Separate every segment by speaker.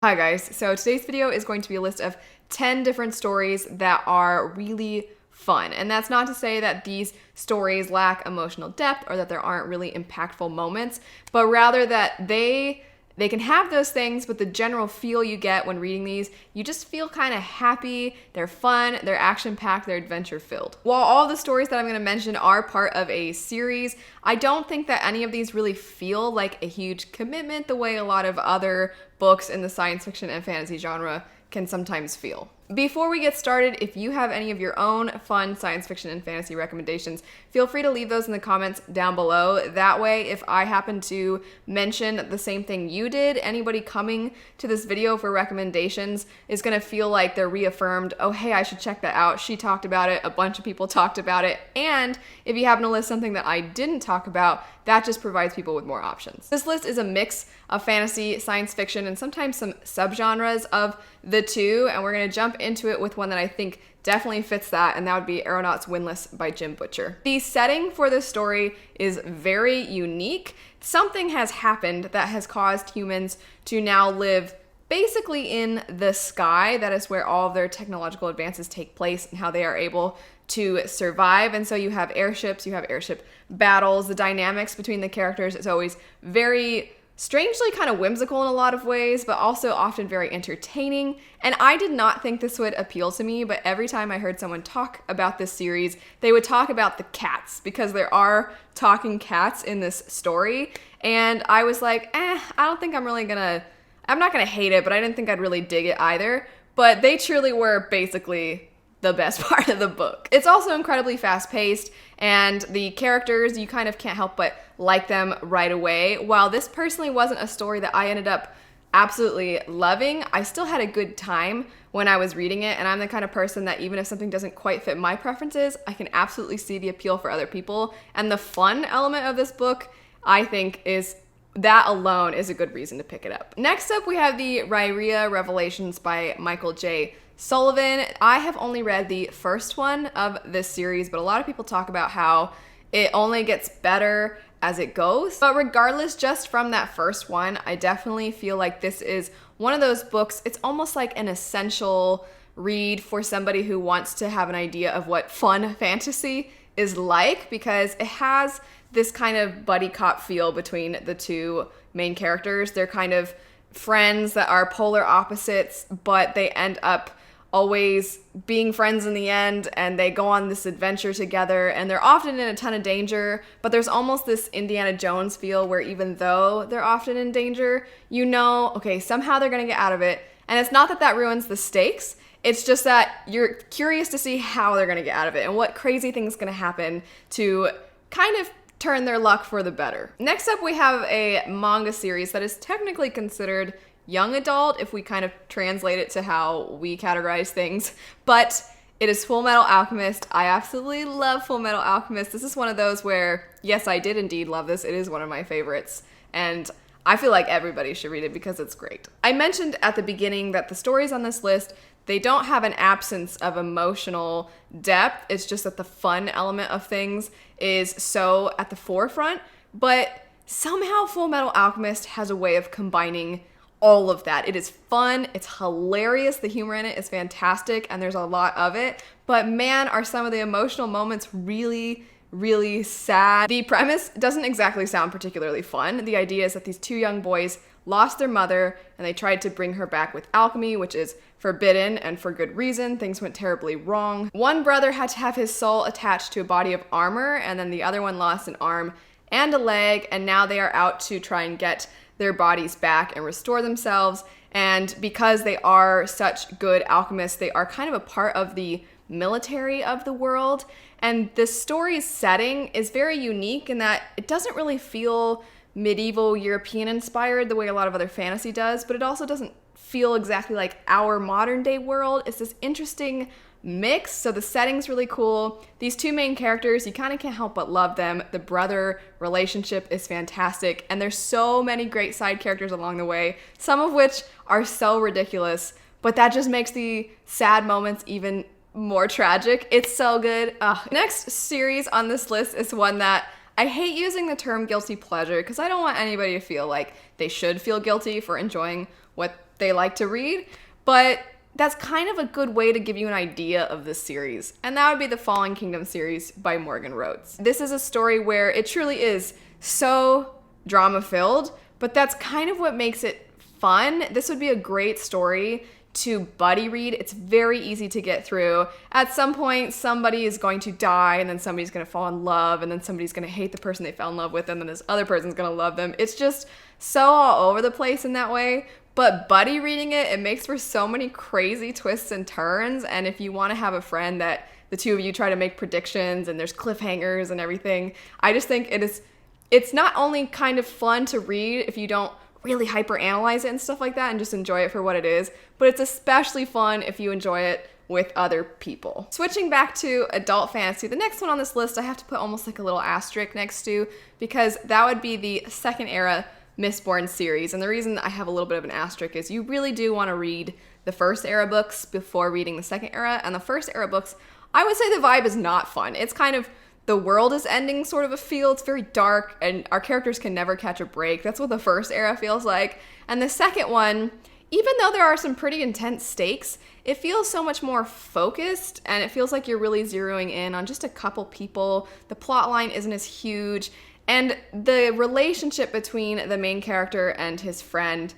Speaker 1: Hi guys, so today's video is going to be a list of 10 different stories that are really fun. And that's not to say that these stories lack emotional depth or that there aren't really impactful moments, but rather that they can have those things, but the general feel you get when reading these, you just feel kind of happy, they're fun, they're action-packed, they're adventure-filled. While all the stories that I'm going to mention are part of a series, I don't think that any of these really feel like a huge commitment the way a lot of other books in the science fiction and fantasy genre can sometimes feel. Before we get started, if you have any of your own fun science fiction and fantasy recommendations, feel free to leave those in the comments down below. That way, if I happen to mention the same thing you did, anybody coming to this video for recommendations is gonna feel like they're reaffirmed, oh hey, I should check that out. She talked about it, a bunch of people talked about it, and if you happen to list something that I didn't talk about, that just provides people with more options. This list is a mix of fantasy, science fiction, and sometimes some subgenres of the two, and we're gonna jump into it with one that I think definitely fits that, and that would be Aeronauts Windlass by Jim Butcher. The setting for this story is very unique. Something has happened that has caused humans to now live basically in the sky. That is where all of their technological advances take place and how they are able to survive. And so you have airships, you have airship battles. The dynamics between the characters is always very strangely kind of whimsical in a lot of ways, but also often very entertaining. And I did not think this would appeal to me, but every time I heard someone talk about this series, they would talk about the cats, because there are talking cats in this story. And I was like, I don't think I'm not gonna hate it, but I didn't think I'd really dig it either. But they truly were basically the best part of the book. It's also incredibly fast-paced, and the characters, you kind of can't help but like them right away. While this personally wasn't a story that I ended up absolutely loving, I still had a good time when I was reading it, and I'm the kind of person that even if something doesn't quite fit my preferences, I can absolutely see the appeal for other people. And the fun element of this book, I think, is that alone is a good reason to pick it up. Next up, we have the Rhyria Revelations by Michael J. Sullivan. I have only read the first one of this series, but a lot of people talk about how it only gets better as it goes. But regardless, just from that first one, I definitely feel like this is one of those books, it's almost like an essential read for somebody who wants to have an idea of what fun fantasy is like, because it has this kind of buddy cop feel between the two main characters. They're kind of friends that are polar opposites, but they end up always being friends in the end, and they go on this adventure together, and they're often in a ton of danger, but there's almost this Indiana Jones feel where even though they're often in danger, you know, okay, somehow they're gonna get out of it. And it's not that that ruins the stakes, it's just that you're curious to see how they're gonna get out of it and what crazy thing's gonna happen to kind of turn their luck for the better. Next up, we have a manga series that is technically considered young adult if we kind of translate it to how we categorize things, but it is Full Metal Alchemist. I absolutely love Full Metal Alchemist. This is one of those where, yes, I did indeed love this. It is one of my favorites, and I feel like everybody should read it because it's great. I mentioned at the beginning that the stories on this list, they don't have an absence of emotional depth. It's just that the fun element of things is so at the forefront, but somehow Full Metal Alchemist has a way of combining all of that. It is fun, it's hilarious, the humor in it is fantastic, and there's a lot of it, but man, are some of the emotional moments really, really sad. The premise doesn't exactly sound particularly fun. The idea is that these two young boys lost their mother, and they tried to bring her back with alchemy, which is forbidden, and for good reason. Things went terribly wrong. One brother had to have his soul attached to a body of armor, and then the other one lost an arm and a leg, and now they are out to try and get their bodies back and restore themselves. And because they are such good alchemists, they are kind of a part of the military of the world. And the story's setting is very unique in that it doesn't really feel medieval European inspired the way a lot of other fantasy does, but it also doesn't feel exactly like our modern day world. It's this interesting mix, so the setting's really cool. These two main characters, you kind of can't help but love them. The brother relationship is fantastic, and there's so many great side characters along the way, some of which are so ridiculous, but that just makes the sad moments even more tragic. It's so good. Next series on this list is one that I hate using the term guilty pleasure because I don't want anybody to feel like they should feel guilty for enjoying what they like to read, but that's kind of a good way to give you an idea of this series. And that would be the Fallen Kingdom series by Morgan Rhodes. This is a story where it truly is so drama-filled, but that's kind of what makes it fun. This would be a great story to buddy read. It's very easy to get through. At some point, somebody is going to die, and then somebody's going to fall in love, and then somebody's going to hate the person they fell in love with, and then this other person's going to love them. It's just so all over the place in that way. But buddy reading it makes for so many crazy twists and turns. And if you want to have a friend that the two of you try to make predictions and there's cliffhangers and everything, I just think it's not only kind of fun to read if you don't really hyper-analyze it and stuff like that and just enjoy it for what it is, but it's especially fun if you enjoy it with other people. Switching back to adult fantasy, the next one on this list I have to put almost like a little asterisk next to, because that would be the second era Mistborn series. And the reason I have a little bit of an asterisk is you really do want to read the first era books before reading the second era. And the first era books, I would say the vibe is not fun. It's kind of the world is ending sort of a feel. It's very dark and our characters can never catch a break. That's what the first era feels like. And the second one, even though there are some pretty intense stakes, it feels so much more focused and it feels like you're really zeroing in on just a couple people. The plot line isn't as huge. And the relationship between the main character and his friend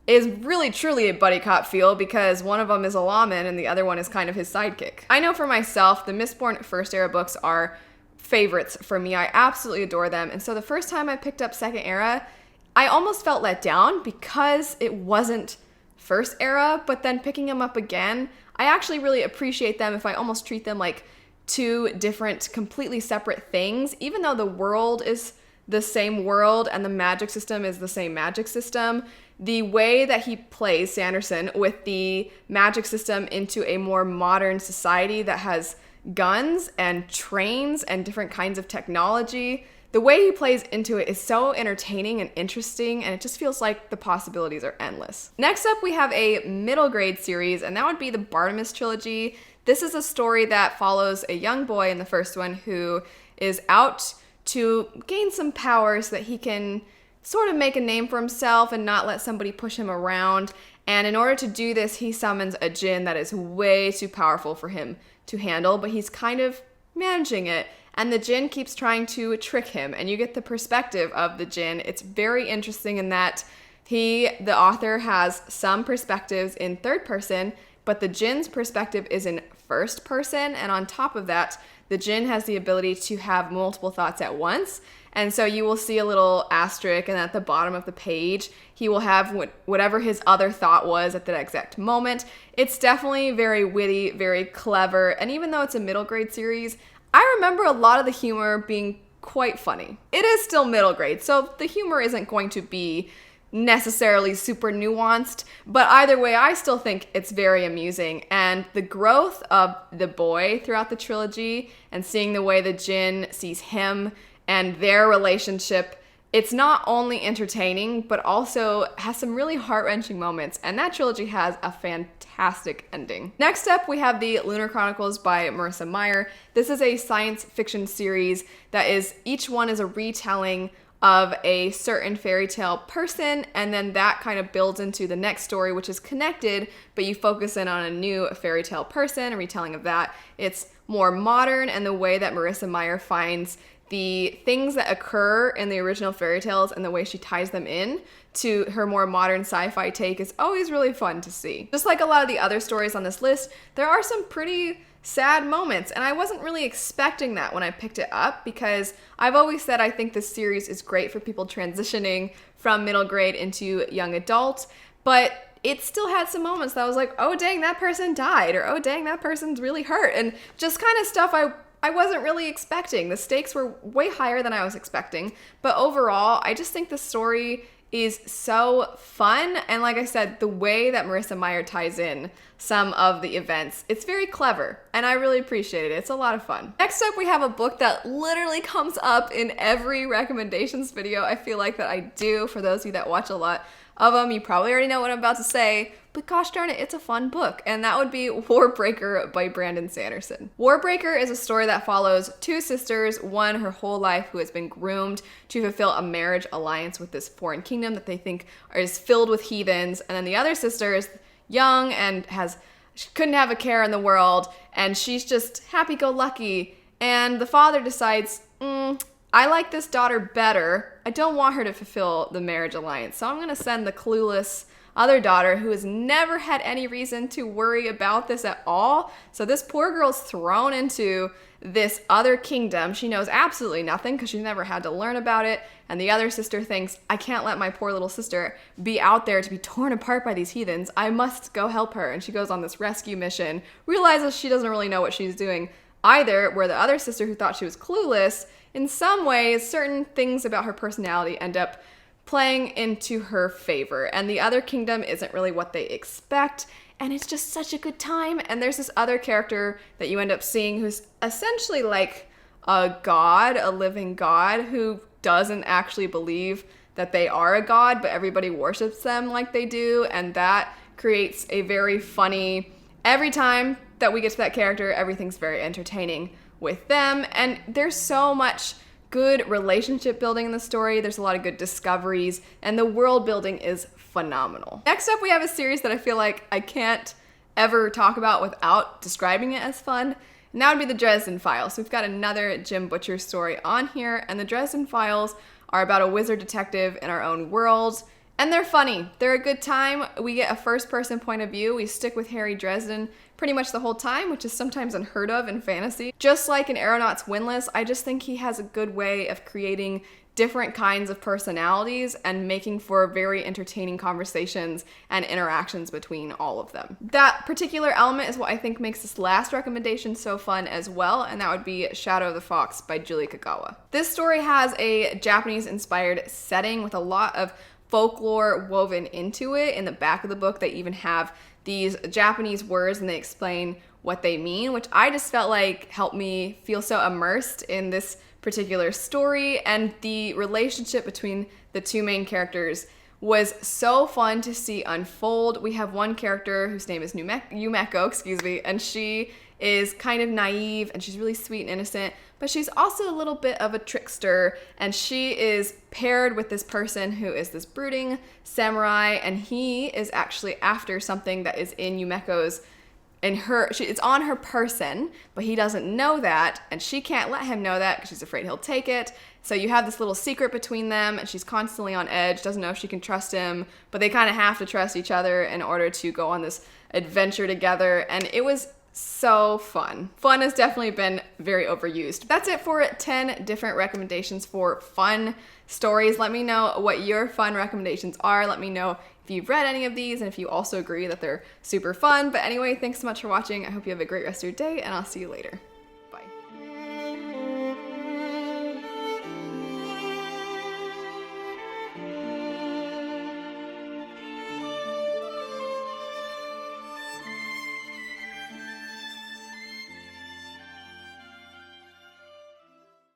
Speaker 1: is really truly a buddy cop feel, because one of them is a lawman and the other one is kind of his sidekick. I know for myself, the Mistborn first era books are favorites for me. I absolutely adore them. And so the first time I picked up second era, I almost felt let down because it wasn't first era, but then picking them up again, I actually really appreciate them if I almost treat them like two different, completely separate things, even though the world is the same world and the magic system is the same magic system. The way that he plays Sanderson with the magic system into a more modern society that has guns and trains and different kinds of technology, the way he plays into it is so entertaining and interesting, and it just feels like the possibilities are endless. Next up, we have a middle grade series, and that would be the Barmes Trilogy. This is a story that follows a young boy in the first one who is out to gain some power so that he can sort of make a name for himself and not let somebody push him around. And in order to do this, he summons a djinn that is way too powerful for him to handle, but he's kind of managing it. And the djinn keeps trying to trick him, and you get the perspective of the djinn. It's very interesting in that the author has some perspectives in third person, but the djinn's perspective is in first person. And on top of that, the djinn has the ability to have multiple thoughts at once. And so you will see a little asterisk, and at the bottom of the page, he will have whatever his other thought was at that exact moment. It's definitely very witty, very clever. And even though it's a middle grade series, I remember a lot of the humor being quite funny. It is still middle grade, so the humor isn't going to be necessarily super nuanced, but either way, I still think it's very amusing. And the growth of the boy throughout the trilogy and seeing the way the djinn sees him and their relationship, it's not only entertaining, but also has some really heart-wrenching moments. And that trilogy has a fantastic ending. Next up, we have the Lunar Chronicles by Marissa Meyer. This is a science fiction series that is, each one is a retelling of a certain fairy tale person, and then that kind of builds into the next story, which is connected, but you focus in on a new fairy tale person, a retelling of that. It's more modern, and the way that Marissa Meyer finds the things that occur in the original fairy tales and the way she ties them in to her more modern sci-fi take is always really fun to see. Just like a lot of the other stories on this list, there are some pretty sad moments, and I wasn't really expecting that when I picked it up, because I've always said I think this series is great for people transitioning from middle grade into young adult, but it still had some moments that I was like, oh dang, that person died, or oh dang, that person's really hurt, and just kind of stuff I wasn't really expecting. The stakes were way higher than I was expecting, but overall, I just think the story is so fun, and like I said, the way that Marissa Meyer ties in some of the events, it's very clever, and I really appreciate it. It's a lot of fun. Next up, we have a book that literally comes up in every recommendations video I feel like that I do. For those of you that watch a lot of them, you probably already know what I'm about to say, but gosh darn it, it's a fun book. And that would be Warbreaker by Brandon Sanderson. Warbreaker is a story that follows two sisters, one her whole life who has been groomed to fulfill a marriage alliance with this foreign kingdom that they think is filled with heathens, and then the other sister is young and she couldn't have a care in the world, and she's just happy-go-lucky, and the father decides, I like this daughter better. I don't want her to fulfill the marriage alliance, so I'm going to send the clueless other daughter who has never had any reason to worry about this at all. So this poor girl's thrown into this other kingdom. She knows absolutely nothing because she's never had to learn about it. And the other sister thinks, I can't let my poor little sister be out there to be torn apart by these heathens. I must go help her. And she goes on this rescue mission, realizes she doesn't really know what she's doing either, where the other sister who thought she was clueless, in some ways, certain things about her personality end up playing into her favor, and the other kingdom isn't really what they expect, and it's just such a good time. And there's this other character that you end up seeing who's essentially like a god, a living god, who doesn't actually believe that they are a god, but everybody worships them like they do, and that creates a very funny, every time that we get to that character, everything's very entertaining with them, and there's so much good relationship building in the story. There's a lot of good discoveries, and the world building is phenomenal. Next up, we have a series that I feel like I can't ever talk about without describing it as fun, and that would be the Dresden Files. So we've got another Jim Butcher story on here, and the Dresden Files are about a wizard detective in our own world, and they're funny. They're a good time. We get a first-person point of view. We stick with Harry Dresden pretty much the whole time, which is sometimes unheard of in fantasy. Just like in Aeronaut's Windlass, I just think he has a good way of creating different kinds of personalities and making for very entertaining conversations and interactions between all of them. That particular element is what I think makes this last recommendation so fun as well, and that would be Shadow of the Fox by Julie Kagawa. This story has a Japanese-inspired setting with a lot of folklore woven into it. In the back of the book, they even have these Japanese words and they explain what they mean, which I just felt like helped me feel so immersed in this particular story, and the relationship between the two main characters was so fun to see unfold. We have one character whose name is Yumeko, and she is kind of naive and she's really sweet and innocent, but she's also a little bit of a trickster, and she is paired with this person who is this brooding samurai, and he is actually after something that is in Yumeko's, it's on her person, but he doesn't know that, and she can't let him know that because she's afraid he'll take it. So you have this little secret between them, and she's constantly on edge, doesn't know if she can trust him, but they kind of have to trust each other in order to go on this adventure together, and it was so fun. Fun has definitely been very overused. That's it for 10 different recommendations for fun stories. Let me know what your fun recommendations are. Let me know if you've read any of these and if you also agree that they're super fun. But anyway, thanks so much for watching. I hope you have a great rest of your day, and I'll see you later.